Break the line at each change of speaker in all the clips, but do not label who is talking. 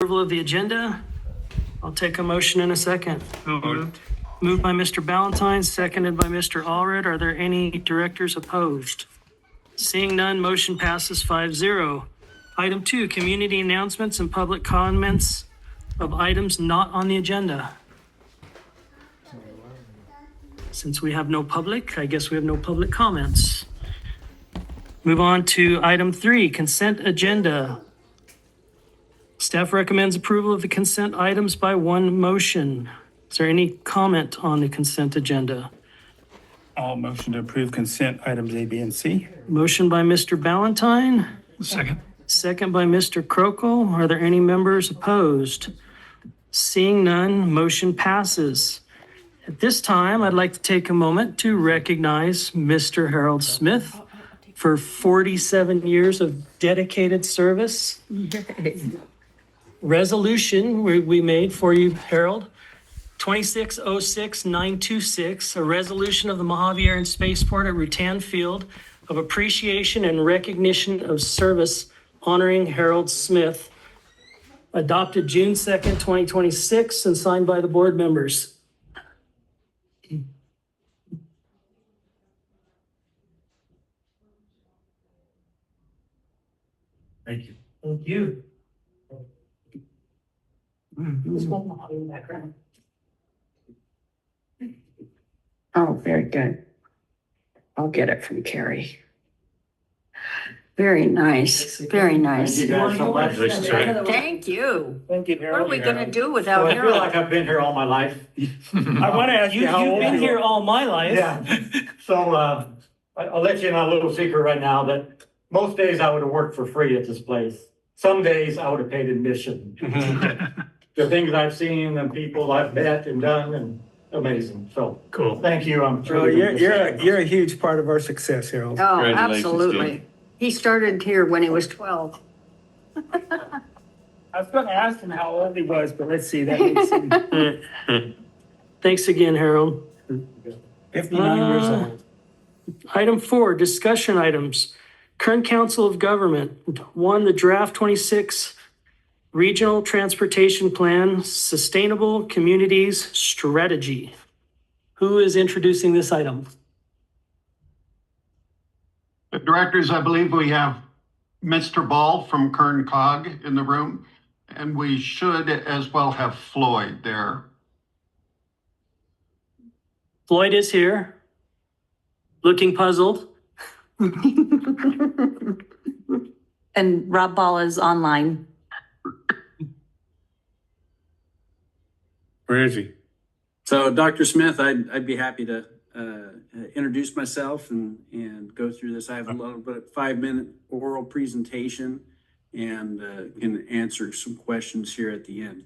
approval of the agenda. I'll take a motion in a second.
Moved.
Moved by Mr. Ballantyne, seconded by Mr. Allred. Are there any directors opposed? Seeing none, motion passes 5-0. Item 2, community announcements and public comments of items not on the agenda. Since we have no public, I guess we have no public comments. Move on to item 3, consent agenda. Staff recommends approval of the consent items by one motion. Is there any comment on the consent agenda?
All motion to approve consent items A, B, and C.
Motion by Mr. Ballantyne,
Second.
second by Mr. Krokel. Are there any members opposed? Seeing none, motion passes. At this time, I'd like to take a moment to recognize Mr. Harold Smith for 47 years of dedicated service. Resolution we made for you, Harold, 2606926, a resolution of the Mojave Air and Spaceport at Rutan Field of appreciation and recognition of service honoring Harold Smith, adopted June 2nd, 2026, and signed by the board members.
Thank you.
Thank you.
Oh, very good. I'll get it from Carrie. Very nice, very nice.
Thank you guys so much.
Thank you.
Thank you,
What are
Harold.
we gonna do
So
without
I feel
Harold?
like I've been here all my life.
I want to ask you
You've
how old
been
you
here
are.
all my life.
Yeah, so I'll let you in on a little secret right now that most days I would have worked for free at this place. Some days I would have paid admission. The things I've seen and people I've met and done and amazing. So
Cool.
thank you. I'm
Well,
truly.
you're a huge part of our success, Harold.
Oh,
Congratulations,
absolutely. He started here when he was 12.
I was going to ask him how old he was, but let's see. That makes him
Thanks again, Harold.
59 years old.
Item 4, discussion items. Kern Council of Government. 1, the draft 26 Regional Transportation Plan, Sustainable Communities Strategy. Who is introducing this item?
The directors, I believe we have Mr. Ball from Kern Cog in the room, and we should as well have Floyd there.
Floyd is here, looking puzzled.
And Rob Ball is online.
Where is he?
So, Dr. Smith, I'd be happy to introduce myself and go through this. I have a little bit 5-minute oral presentation and can answer some questions here at the end.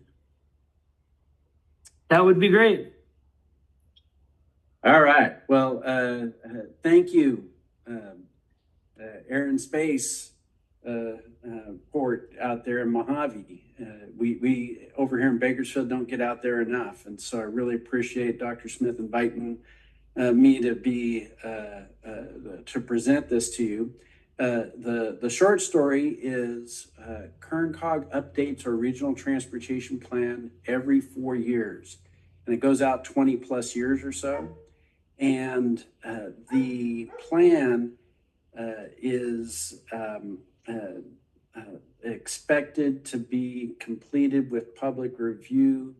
That would be great.
All right. Well, thank you, Air and Space Port out there in Mojave. We over here in Bakersfield don't get out there enough, and so I really appreciate Dr. Smith inviting me to be to present this to you. The short story is Kern Cog updates our regional transportation plan every 4 years, and it goes out 20 plus years or so. And the plan is expected to be completed with public review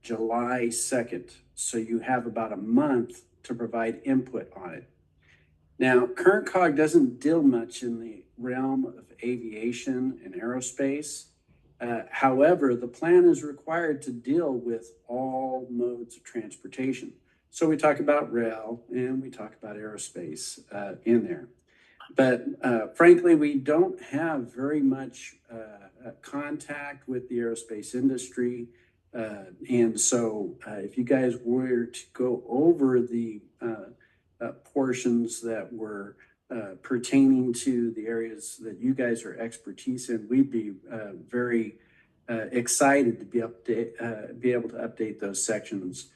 July 2nd. So you have about a month to provide input on it. Now, Kern Cog doesn't deal much in the realm of aviation and aerospace. However, the plan is required to deal with all modes of transportation. So we talk about rail and we talk about aerospace in there. But frankly, we don't have very much contact with the aerospace industry. And so if you guys were to go over the portions that were pertaining to the areas that you guys are expertise in, we'd be very excited to be able to update those sections.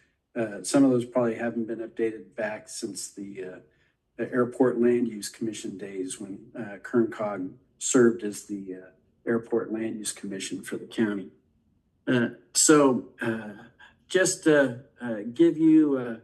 Some of those probably haven't been updated back since the Airport Land Use Commission days when Kern Cog served as the Airport Land Use Commission for the county. Just to give you,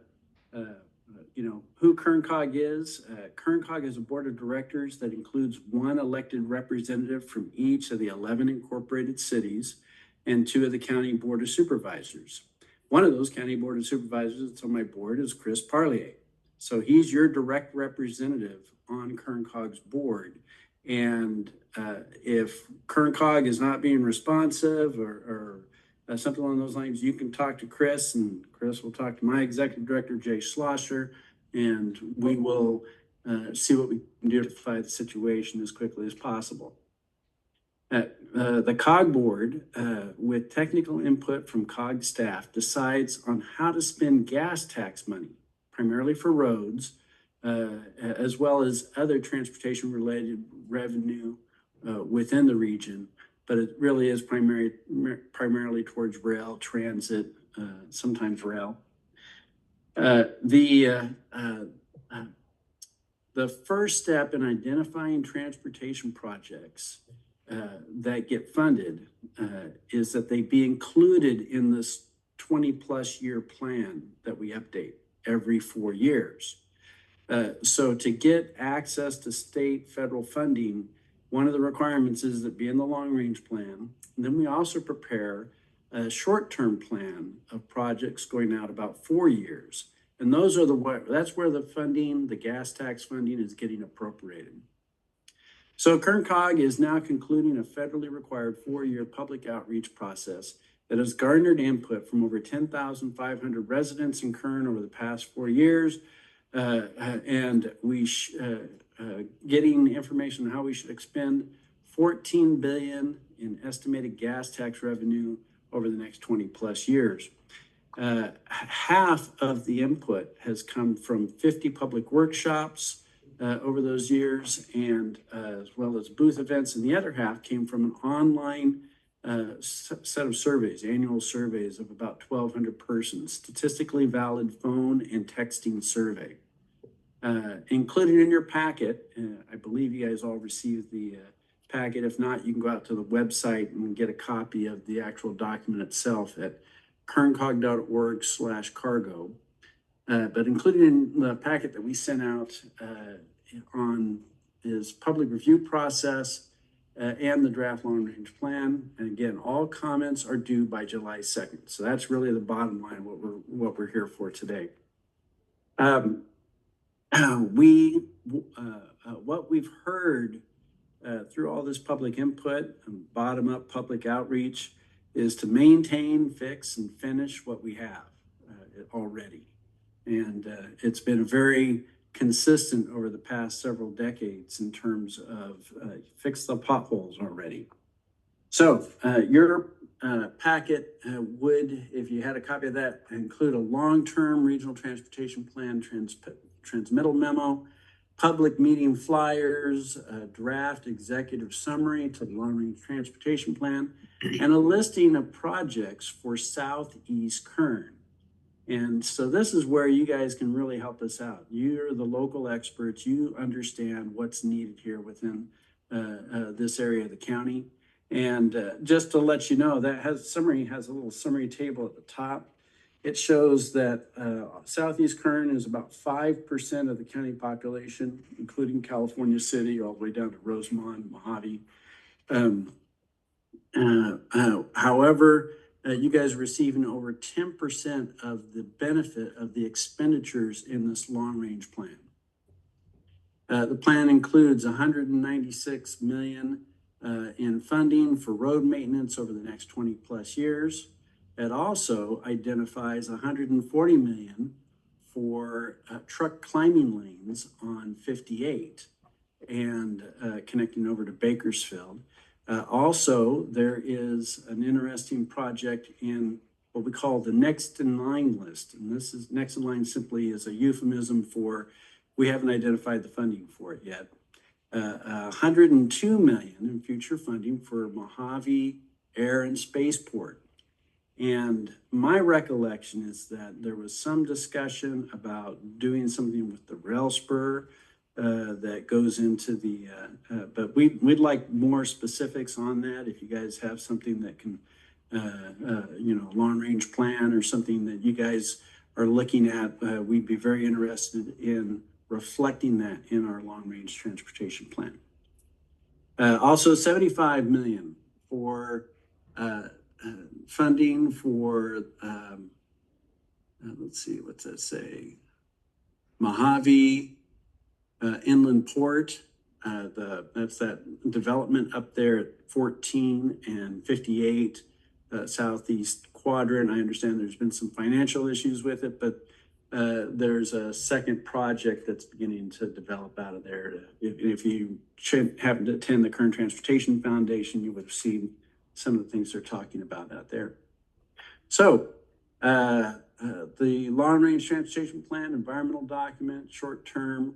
who KernCog is. KernCog is a board of directors that includes one elected representative from each of the 11 incorporated cities and 2 of the county board of supervisors. One of those county board of supervisors that's on my board is Chris Parlier. So he's your direct representative on KernCog's board. And if KernCog is not being responsive or something along those lines, you can talk to Chris, and Chris will talk to my executive director, Jay Schlosser, and we will see what we can do to rectify the situation as quickly as possible. The COG board, with technical input from COG staff, decides on how to spend gas tax money, primarily for roads, as well as other transportation-related revenue within the region. But it really is primarily towards rail, transit, sometimes rail. The first step in identifying transportation projects that get funded is that they be included in this 20+ year plan that we update every 4 years. So to get access to state federal funding, one of the requirements is that be in the long range plan. And then we also prepare a short-term plan of projects going out about 4 years. And that's where the funding, the gas tax funding, is getting appropriated. So KernCog is now concluding a federally required 4-year public outreach process that has garnered input from over 10,500 residents in Kern over the past 4 years. And we getting information on how we should expend $14 billion in estimated gas tax revenue over the next 20+ years. Half of the input has come from 50 public workshops over those years, and as well as booth events, and the other half came from an online set of surveys, annual surveys of about 1,200 persons, statistically valid phone and texting survey. Included in your packet, I believe you guys all received the packet. If not, you can go out to the website and get a copy of the actual document itself at kerncog.org/cargo. But included in the packet that we sent out on is public review process and the draft long range plan. And again, all comments are due by July 2nd. So that's really the bottom line, what we're here for today. What we've heard through all this public input and bottom-up public outreach is to maintain, fix, and finish what we have already. And it's been very consistent over the past several decades in terms of fix the potholes already. So your packet would, if you had a copy of that, include a long-term regional transportation plan transmittal memo, public meeting flyers, a draft executive summary to the long-range transportation plan, and a listing of projects for Southeast Kern. And so this is where you guys can really help us out. You're the local experts. You understand what's needed here within this area of the county. And just to let you know, that has a little summary table at the top. It shows that Southeast Kern is about 5% of the county population, including California City, all the way down to Rosemont, Mojave. However, you guys are receiving over 10% of the benefit of the expenditures in this long-range plan. The plan includes $196 million in funding for road maintenance over the next 20+ years. It also identifies $140 million for truck climbing lanes on 58 and connecting over to Bakersfield. Also, there is an interesting project in what we call the next in line list. And this is next in line simply is a euphemism for we haven't identified the funding for it yet. $102 million in future funding for Mojave Air and Spaceport. And my recollection is that there was some discussion about doing something with the rail spur that goes into the, but we'd like more specifics on that. If you guys have something that can long-range plan or something that you guys are looking at, we'd be very interested in reflecting that in our long-range transportation plan. Also 75 million for funding for, let's see, what's that say? Mojave Inland Port. That's that development up there at 14 and 58 southeast quadrant. I understand there's been some financial issues with it, but there's a second project that's beginning to develop out of there. If you happen to attend the Current Transportation Foundation, you would have seen some of the things they're talking about out there. So the long-range transportation plan, environmental document, short-term,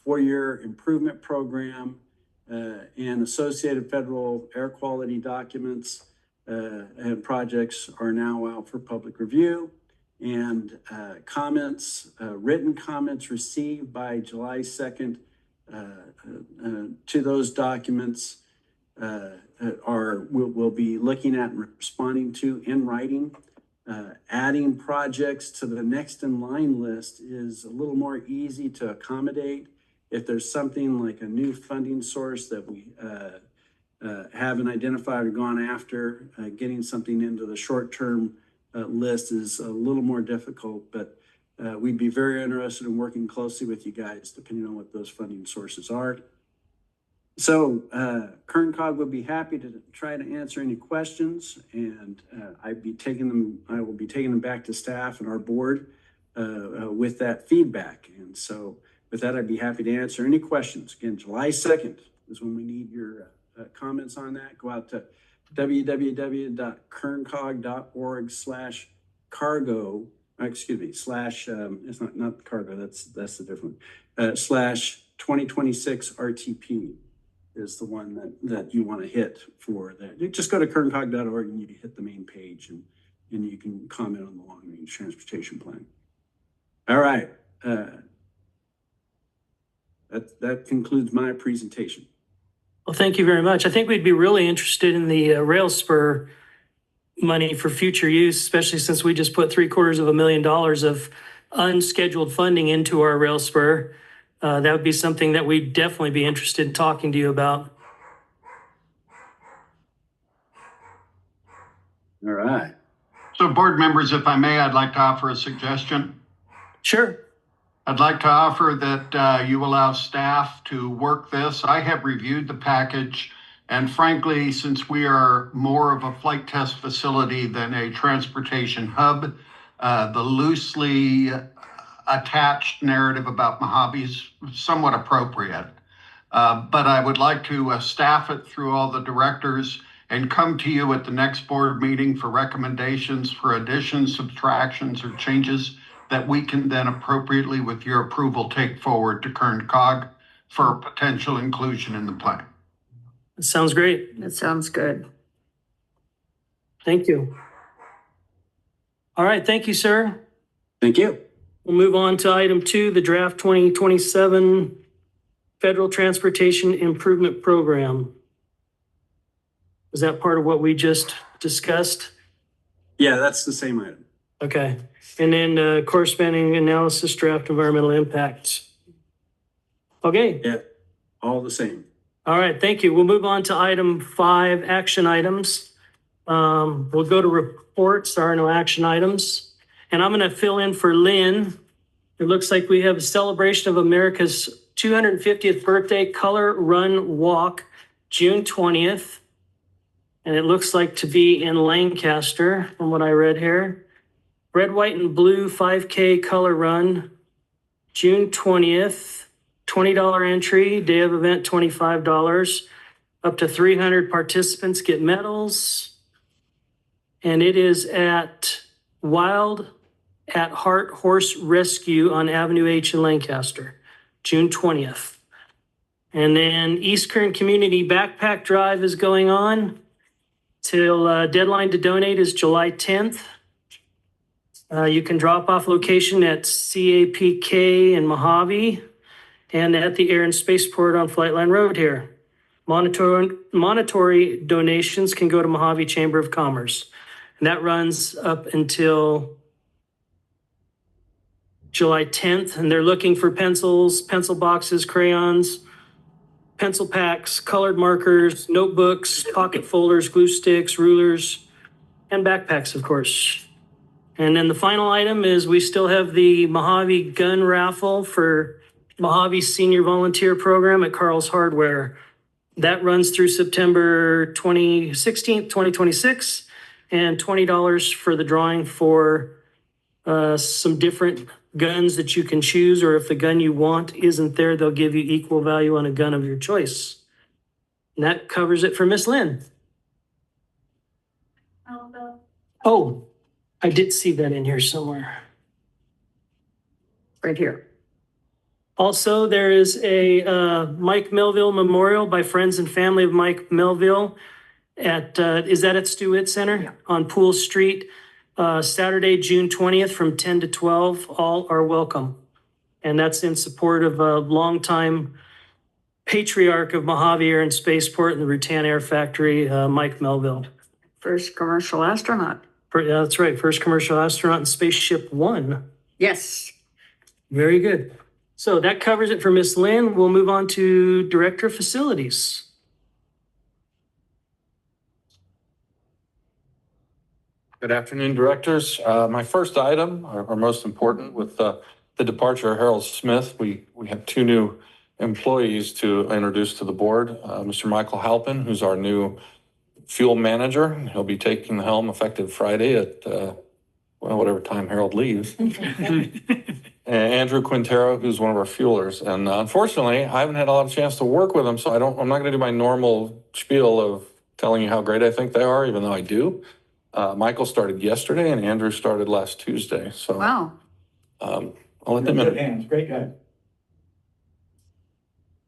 4-year improvement program, and associated federal air quality documents and projects are now out for public review. And comments, written comments received by July 2nd to those documents we'll be looking at and responding to in writing. Adding projects to the next in line list is a little more easy to accommodate. If there's something like a new funding source that we haven't identified or gone after, getting something into the short-term list is a little more difficult, but we'd be very interested in working closely with you guys depending on what those funding sources are. So Kern Cog would be happy to try to answer any questions, and I will be taking them back to staff and our board with that feedback. And so with that, I'd be happy to answer any questions. Again, July 2nd is when we need your comments on that. Go out to www.kerncog.org/cargo, slash, it's not cargo, that's the different one, /2026 RTP is the one that you want to hit for that. You just go to kerncog.org and you hit the main page and you can comment on the long range transportation plan. All right. That concludes my presentation.
Well, thank you very much. I think we'd be really interested in the rail spur money for future use, especially since we just put $750,000 of unscheduled funding into our rail spur. That would be something that we'd definitely be interested in talking to you about.
All right.
So board members, if I may, I'd like to offer a suggestion.
Sure.
I'd like to offer that you allow staff to work this. I have reviewed the package, and frankly, since we are more of a flight test facility than a transportation hub, the loosely attached narrative about Mojave is somewhat appropriate. But I would like to staff it through all the directors and come to you at the next board meeting for recommendations for additions, subtractions, or changes that we can then appropriately, with your approval, take forward to Kern Cog for potential inclusion in the plan.
That sounds great.
That sounds good.
Thank you. All right. Thank you, sir.
Thank you.
We'll move on to item 2, the draft 2027 Federal Transportation Improvement Program. Is that part of what we just discussed?
Yeah, that's the same item.
Okay. And then corresponding analysis, draft environmental impacts. Okay.
Yeah, all the same.
All right. Thank you. We'll move on to item 5, action items. We'll go to reports. There are no action items. And I'm going to fill in for Lynn. It looks like we have a celebration of America's 250th birthday color run walk, June 20th. And it looks like to be in Lancaster from what I read here. Red, white, and blue 5K color run, June 20th, $20 entry, day of event $25. Up to 300 participants get medals. And it is at Wild at Heart Horse Rescue on Avenue H in Lancaster, June 20th. And then East Kern Community Backpack Drive is going on till deadline to donate is July 10th. You can drop off location at CAPK in Mojave and at the Air and Spaceport on Flightline Road here. Monetary donations can go to Mojave Chamber of Commerce. And that runs up until July 10th, and they're looking for pencils, pencil boxes, crayons, pencil packs, colored markers, notebooks, pocket folders, glue sticks, rulers, and backpacks, of course. And then the final item is we still have the Mojave gun raffle for Mojave's Senior Volunteer Program at Carl's Hardware. That runs through September 16th, 2026, and $20 for the drawing for some different guns that you can choose, or if the gun you want isn't there, they'll give you equal value on a gun of your choice. And that covers it for Miss Lynn. Oh, I did see that in here somewhere.
Right here.
Also, there is a Mike Melville Memorial by Friends and Family of Mike Melville at, is that at Stewart Center?
Yeah.
On Pool Street, Saturday, June 20th from 10 to 12. All are welcome. And that's in support of a longtime patriarch of Mojave Air and Spaceport and the Rutan Air Factory, Mike Melville.
First commercial astronaut.
Yeah, that's right. First commercial astronaut in Spaceship One.
Yes.
Very good. So that covers it for Miss Lynn. We'll move on to Director of Facilities.
Good afternoon, directors. My first item, or most important, with the departure of Harold Smith, we have two new employees to introduce to the board. Mr. Michael Halpin, who's our new fuel manager. He'll be taking the helm effective Friday at, whatever time Harold leaves. And Andrew Quintero, who's one of our fuelers. And unfortunately, I haven't had a lot of chance to work with them, so I'm not going to do my normal spiel of telling you how great I think they are, even though I do. Michael started yesterday and Andrew started last Tuesday. So
Wow.
I'll let them
Good
in.
hands, great guy.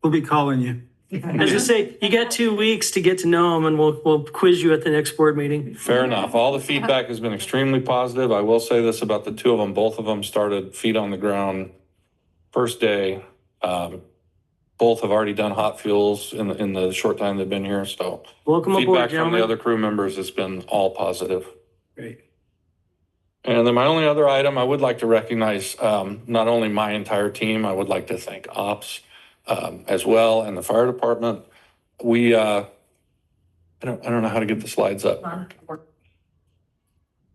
We'll be calling you.
As I say, you got 2 weeks to get to know them, and we'll quiz you at the next board meeting.
Fair enough. All the feedback has been extremely positive. I will say this about the two of them. Both of them started feet on the ground first day. Both have already done hot fuels in the short time they've been here. So
Welcome aboard,
feedback from the
gentlemen.
other crew members has been all positive.
Great.
And then my only other item, I would like to recognize not only my entire team, I would like to thank Ops as well and the fire department. We, I don't know how to get the slides up. A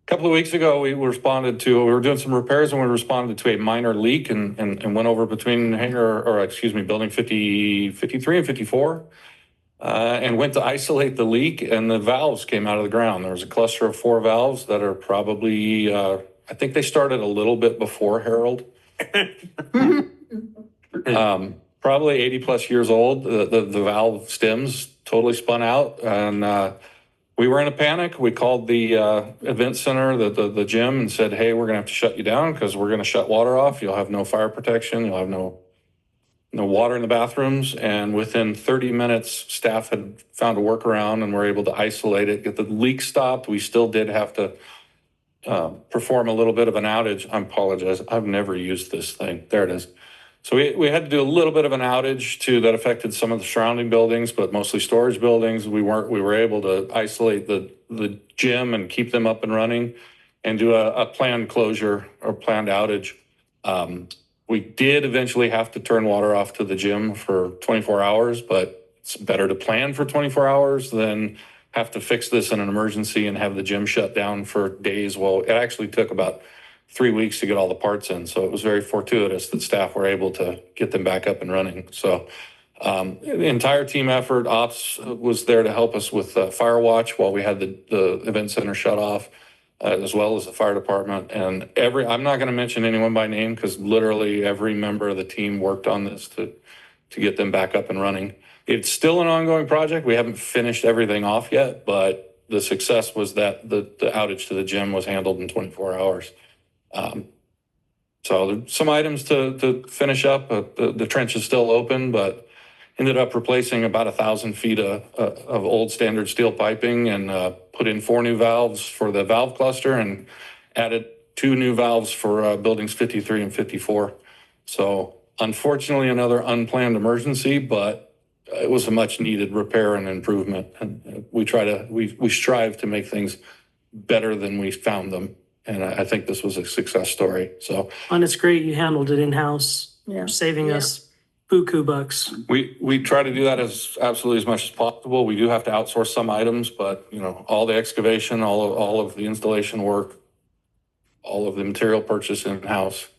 couple of weeks ago, we were doing some repairs and we responded to a minor leak and went over between building 53 and 54. And went to isolate the leak and the valves came out of the ground. There was a cluster of 4 valves that are probably, I think they started a little bit before Harold. Probably 80 plus years old. The valve stems totally spun out and we were in a panic. We called the event center, the gym, and said, hey, we're gonna have to shut you down because we're gonna shut water off. You'll have no fire protection. You'll have no water in the bathrooms. And within 30 minutes, staff had found a workaround and were able to isolate it, get the leak stopped. We still did have to perform a little bit of an outage. I apologize. I've never used this thing. There it is. So we had to do a little bit of an outage that affected some of the surrounding buildings, but mostly storage buildings. We were able to isolate the gym and keep them up and running and do a planned closure or planned outage. We did eventually have to turn water off to the gym for 24 hours, but it's better to plan for 24 hours than have to fix this in an emergency and have the gym shut down for days. Well, it actually took about 3 weeks to get all the parts in. So it was very fortuitous that staff were able to get them back up and running. So the entire team effort, Ops was there to help us with fire watch while we had the event center shut off. As well as the fire department and I'm not going to mention anyone by name because literally every member of the team worked on this to get them back up and running. It's still an ongoing project. We haven't finished everything off yet, but the success was that the outage to the gym was handled in 24 hours. So there's some items to finish up. The trench is still open, but ended up replacing about 1,000 feet of old standard steel piping and put in 4 new valves for the valve cluster and added 2 new valves for buildings 53 and 54. So unfortunately, another unplanned emergency, but it was a much needed repair and improvement. And we strive to make things better than we found them. And I think this was a success story. So
And it's great you handled it in-house,
Yeah.
saving
Yeah.
us buku bucks.
we try to do that as absolutely as much as possible. We do have to outsource some items, but all the excavation, all of the installation work, all of the material purchase in-house.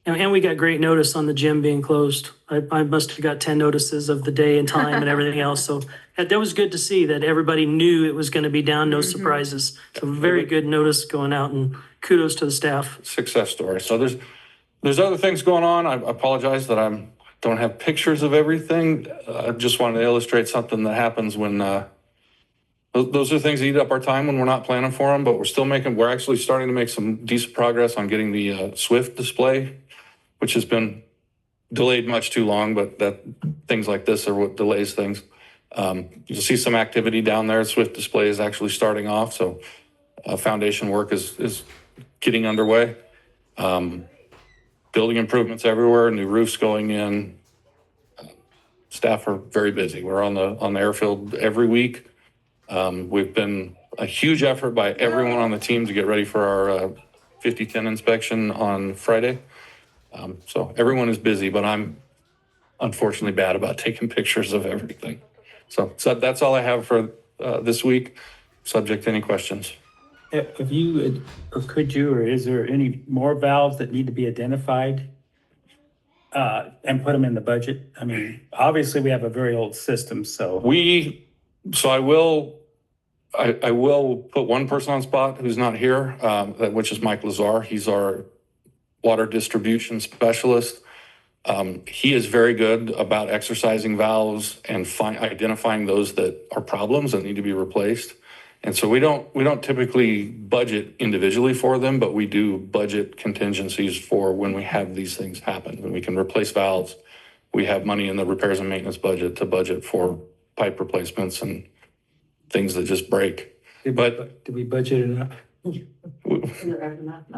And we got great notice on the gym being closed. I must have got 10 notices of the day and time and everything else. So that was good to see that everybody knew it was going to be down, no surprises. So very good notice going out, and kudos to the staff.
Success story. So there's other things going on. I apologize that I don't have pictures of everything. I just wanted to illustrate something that happens when those are things that eat up our time when we're not planning for them, but we're actually starting to make some decent progress on getting the Swift display, which has been delayed much too long, but things like this are what delays things. You'll see some activity down there. Swift display is actually starting off, so foundation work is getting underway. Building improvements everywhere, new roofs going in. Staff are very busy. We're on the airfield every week. We've been a huge effort by everyone on the team to get ready for our 5010 inspection on Friday. So everyone is busy, but I'm unfortunately bad about taking pictures of everything. So that's all I have for this week, subject to any questions.
If you, or could you, or is there any more valves that need to be identified and put them in the budget? I mean, obviously we have a very old system, so.
I will put one person on spot who's not here, which is Mike Lazar. He's our water distribution specialist. He is very good about exercising valves and identifying those that are problems that need to be replaced. And so we don't typically budget individually for them, but we do budget contingencies for when we have these things happen. When we can replace valves, we have money in the repairs and maintenance budget to budget for pipe replacements and things that just break. But
Did we budget enough?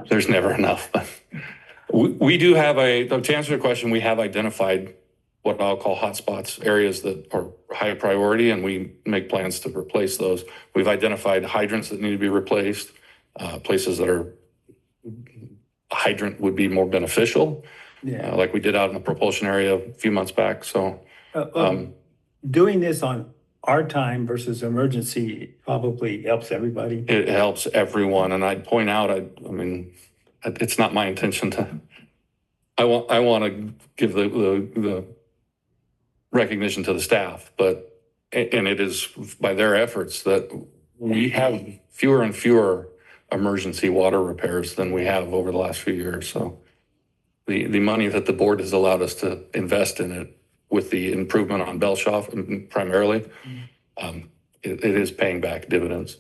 there's never enough. We do have to answer your question, we have identified what I'll call hotspots, areas that are high priority, and we make plans to replace those. We've identified hydrants that need to be replaced, places that are hydrant would be more beneficial, like we did out in the propulsion area a few months back. So
Doing this on our time versus emergency probably helps everybody.
it helps everyone. And I'd point out, I mean, it's not my intention to, I want to give the recognition to the staff, and it is by their efforts that we have fewer and fewer emergency water repairs than we have over the last few years. So the money that the board has allowed us to invest in it with the improvement on Belshoff primarily, it is paying back dividends.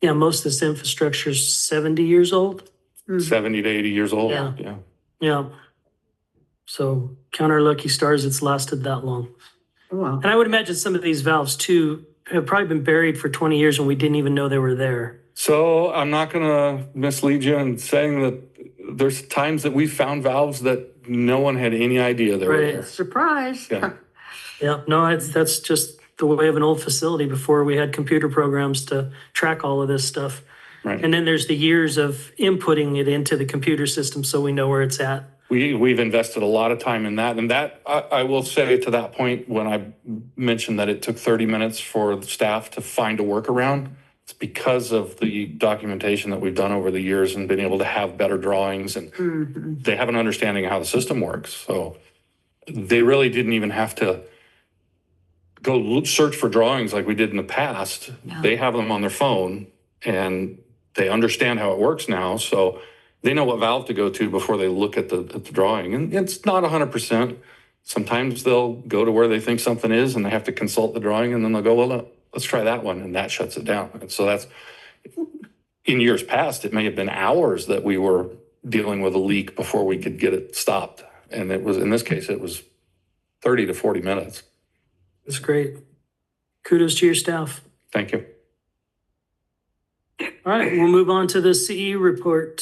Yeah, most of this infrastructure is 70 years old.
70 to 80 years old.
Yeah. Yeah. So count our lucky stars it's lasted that long.
Wow.
And I would imagine some of these valves too have probably been buried for 20 years and we didn't even know they were there.
So I'm not going to mislead you in saying that there's times that we found valves that no one had any idea they were
Right.
there.
Surprise.
Yeah.
Yeah, no, that's just the way of an old facility before we had computer programs to track all of this stuff.
Right.
And then there's the years of inputting it into the computer system so we know where it's at.
We've invested a lot of time in that. And that, I will say to that point, when I mentioned that it took 30 minutes for the staff to find a workaround, it's because of the documentation that we've done over the years and been able to have better drawings, and they have an understanding of how the system works. So they really didn't even have to go search for drawings like we did in the past.
Yeah.
They have them on their phone and they understand how it works now. So they know what valve to go to before they look at the drawing. And it's not 100%. Sometimes they'll go to where they think something is and they have to consult the drawing, and then they'll go, well, let's try that one. And that shuts it down. And so that's, in years past, it may have been hours that we were dealing with a leak before we could get it stopped. And it was, in this case, it was 30 to 40 minutes.
That's great. Kudos to your staff.
Thank you.
All right, we'll move on to the CEO report.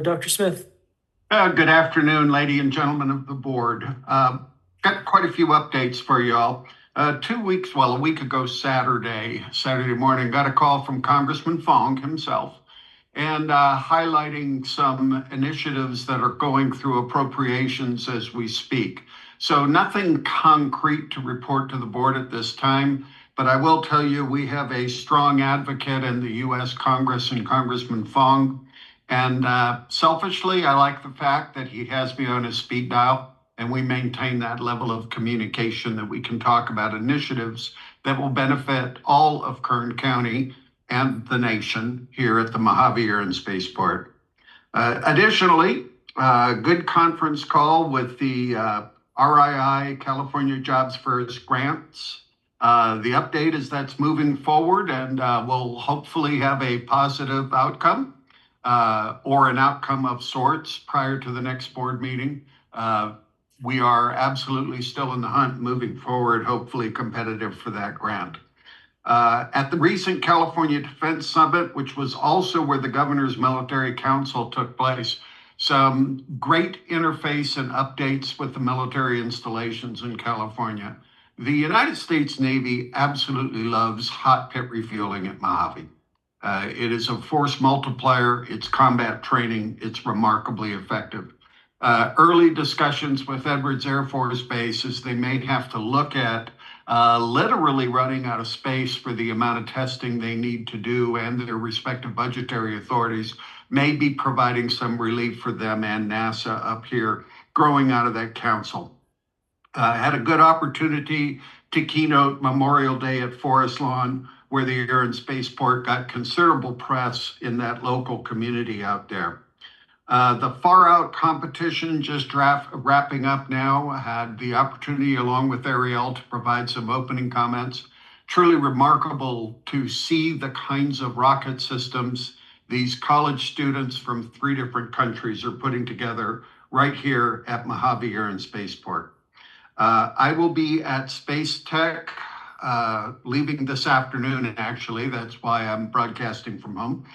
Dr. Smith.
Good afternoon, ladies and gentlemen of the board. Got quite a few updates for y'all. A week ago Saturday morning, got a call from Congressman Fong himself and highlighting some initiatives that are going through appropriations as we speak. So nothing concrete to report to the board at this time, but I will tell you we have a strong advocate in the U.S. Congress and Congressman Fong. And selfishly, I like the fact that he has me on his speed dial and we maintain that level of communication that we can talk about initiatives that will benefit all of Kern County and the nation here at the Mojave Air and Spaceport. Additionally, good conference call with the RII California Jobs First grants. The update is that's moving forward and we'll hopefully have a positive outcome or an outcome of sorts prior to the next board meeting. We are absolutely still in the hunt moving forward, hopefully competitive for that grant. At the recent California Defense Summit, which was also where the Governor's Military Council took place, some great interface and updates with the military installations in California. The United States Navy absolutely loves hot pit refueling at Mojave. It is a force multiplier, it's combat training, it's remarkably effective. Early discussions with Edwards Air Force Base is they may have to look at literally running out of space for the amount of testing they need to do, and their respective budgetary authorities may be providing some relief for them and NASA up here growing out of that council. Had a good opportunity to keynote Memorial Day at Forest Lawn, where the Air and Spaceport got considerable press in that local community out there. The Far Out competition just wrapping up now. I had the opportunity along with Ariel to provide some opening comments. Truly remarkable to see the kinds of rocket systems these college students from 3 different countries are putting together right here at Mojave Air and Spaceport. I will be at Space Tech leaving this afternoon, actually. That's why I'm broadcasting from home.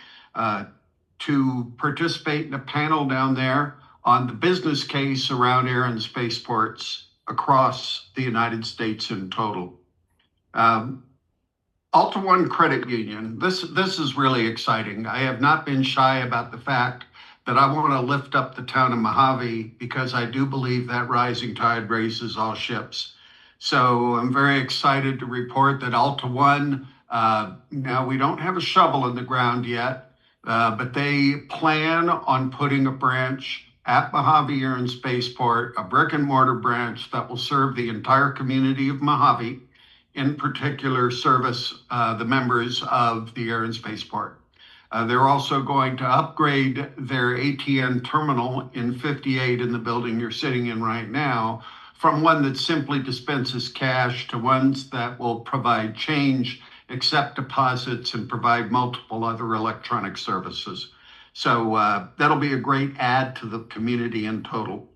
To participate in a panel down there on the business case around air and spaceports across the United States in total. Alta One Credit Union, this is really exciting. I have not been shy about the fact that I want to lift up the town of Mojave because I do believe that rising tide raises all ships. So I'm very excited to report that Alta One, now we don't have a shovel in the ground yet, but they plan on putting a branch at Mojave Air and Spaceport, a brick and mortar branch that will serve the entire community of Mojave, in particular service the members of the Air and Spaceport. They're also going to upgrade their ATM terminal in 58 in the building you're sitting in right now, from one that simply dispenses cash to ones that will provide change, accept deposits, and provide multiple other electronic services. So that'll be a great add to the community in total.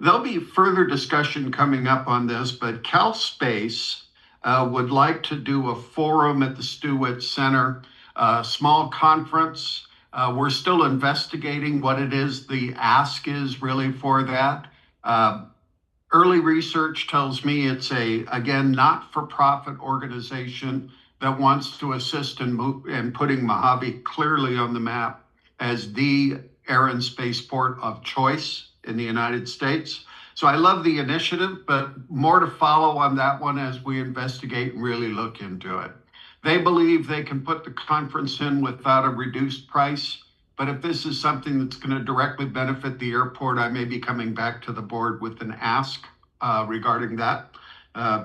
There'll be further discussion coming up on this, but CalSpace would like to do a forum at the Stewart Center, a small conference. We're still investigating what it is the ask is really for that. Early research tells me it's a, again, not-for-profit organization that wants to assist in putting Mojave clearly on the map as the air and spaceport of choice in the United States. So I love the initiative, but more to follow on that one as we investigate and really look into it. They believe they can put the conference in without a reduced price. But if this is something that's going to directly benefit the airport, I may be coming back to the board with an ask regarding that.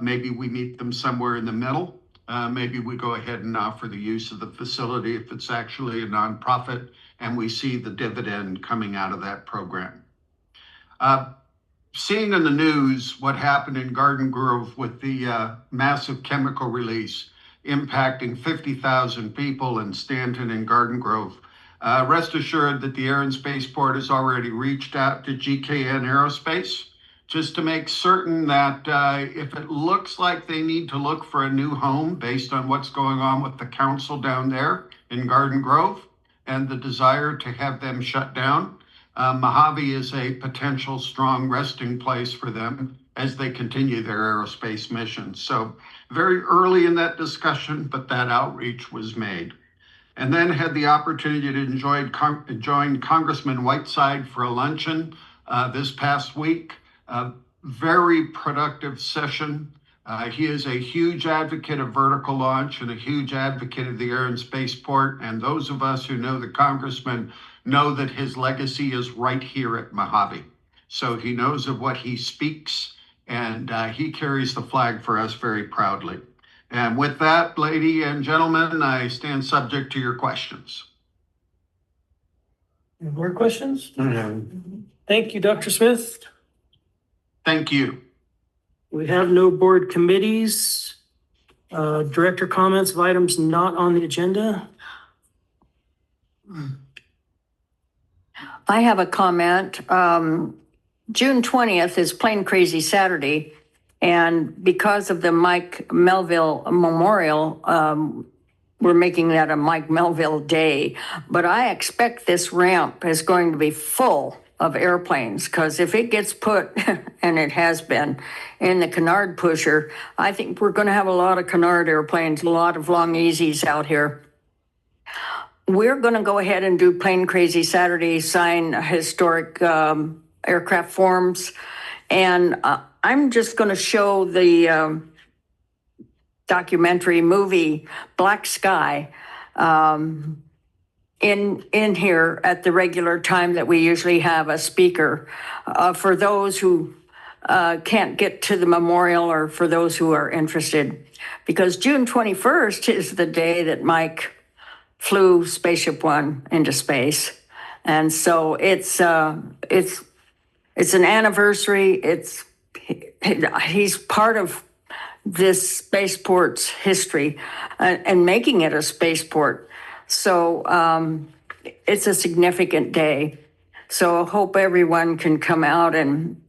Maybe we meet them somewhere in the middle. Maybe we go ahead and offer the use of the facility if it's actually a nonprofit and we see the dividend coming out of that program. Seeing in the news what happened in Garden Grove with the massive chemical release impacting 50,000 people in Stanton and Garden Grove, rest assured that the Air and Spaceport has already reached out to GKN Aerospace just to make certain that if it looks like they need to look for a new home based on what's going on with the council down there in Garden Grove and the desire to have them shut down, Mojave is a potential strong resting place for them as they continue their aerospace missions. So very early in that discussion, but that outreach was made. And then had the opportunity to join Congressman Whiteside for a luncheon this past week. Very productive session. He is a huge advocate of vertical launch and a huge advocate of the Air and Spaceport. And those of us who know the congressman know that his legacy is right here at Mojave. So he knows of what he speaks, and he carries the flag for us very proudly. And with that, lady and gentlemen, I stand subject to your questions.
Any more questions? Thank you, Dr. Smith.
Thank you.
We have no board committees. Director comments of items not on the agenda.
I have a comment. June 20th is Plain Crazy Saturday. And because of the Mike Melville Memorial, we're making that a Mike Melville Day. But I expect this ramp is going to be full of airplanes, because if it gets put, and it has been, in the canard pusher, I think we're going to have a lot of canard airplanes, a lot of long easies out here. We're going to go ahead and do Plain Crazy Saturday, sign historic aircraft forms. And I'm just going to show the documentary movie Black Sky in here at the regular time that we usually have a speaker for those who can't get to the memorial, or for those who are interested. Because June 21st is the day that Mike flew Spaceship One into space. And so it's an anniversary. He's part of this spaceport's history and making it a spaceport. So it's a significant day. So I hope everyone can come out and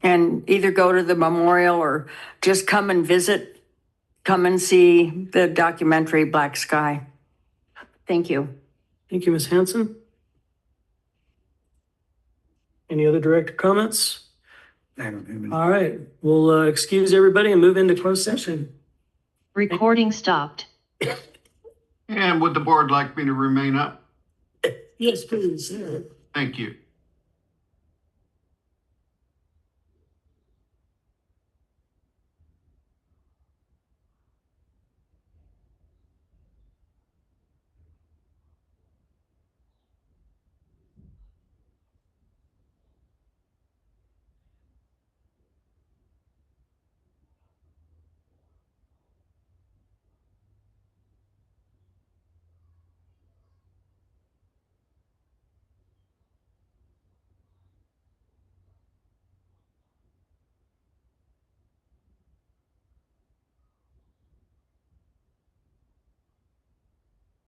either go to the memorial or just come and visit, come and see the documentary Black Sky. Thank you.
Thank you, Ms. Hanson. Any other director comments? All right, we'll excuse everybody and move into closed session.
Recording stopped.
And would the board like me to remain up?
Yes, please.
Thank you.